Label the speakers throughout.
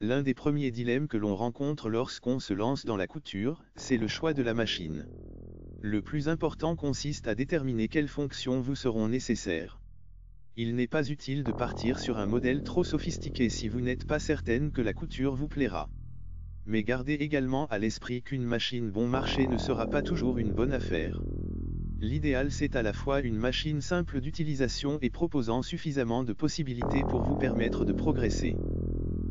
Speaker 1: L'un des premiers dilemmes que l'on rencontre lorsqu'on se lance dans la couture, c'est le choix de la machine. Le plus important consiste à déterminer quelles fonctions vous seront nécessaires. Il n'est pas utile de partir sur un modèle trop sophistiqué si vous n'êtes pas certaine que la couture vous plaira. Mais gardez également à l'esprit qu'une machine bon marché ne sera pas toujours une bonne affaire. L'idéal c'est à la fois une machine simple d'utilisation et proposant suffisamment de possibilités pour vous permettre de progresser.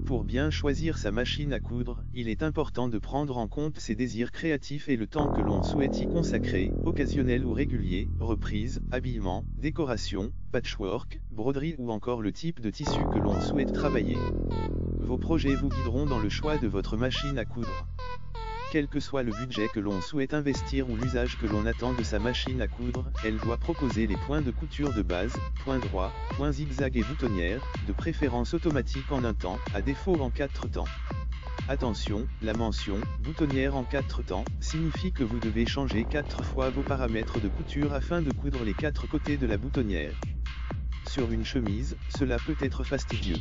Speaker 1: Pour bien choisir sa machine à coudre, il est important de prendre en compte ses désirs créatifs et le temps que l'on souhaite y consacrer, occasionnel ou régulier, reprise, habillement, décoration, patchwork, broderie ou encore le type de tissu que l'on souhaite travailler. Vos projets vous guideront dans le choix de votre machine à coudre. Quel que soit le budget que l'on souhaite investir ou l'usage que l'on attend de sa machine à coudre, elle doit proposer les points de couture de base, points droits, points zigzag et boutonnières, de préférence automatique en un temps, à défaut en 4 temps. Attention, la mention « boutonnière en 4 temps » signifie que vous devez changer 4 fois vos paramètres de couture afin de coudre les 4 côtés de la boutonnière. Sur une chemise, cela peut être fastidieux.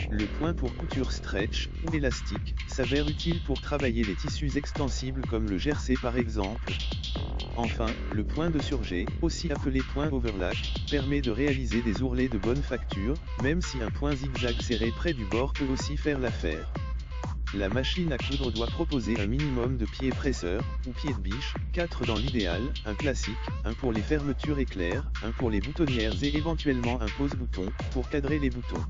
Speaker 1: Le point pour couture stretch, ou élastique, s'avère utile pour travailler les tissus extensibles comme le jersey par exemple. Enfin, le point de surjet, aussi appelé point overlap, permet de réaliser des ourlets de bonne facture, même si un point zigzag serré près du bord peut aussi faire l'affaire. La machine à coudre doit proposer un minimum de pieds presseurs, ou pieds de biche, 4 dans l'idéal, un classique, un pour les fermetures éclairs, un pour les boutonnières et éventuellement un pose-bouton, pour cadrer les boutons.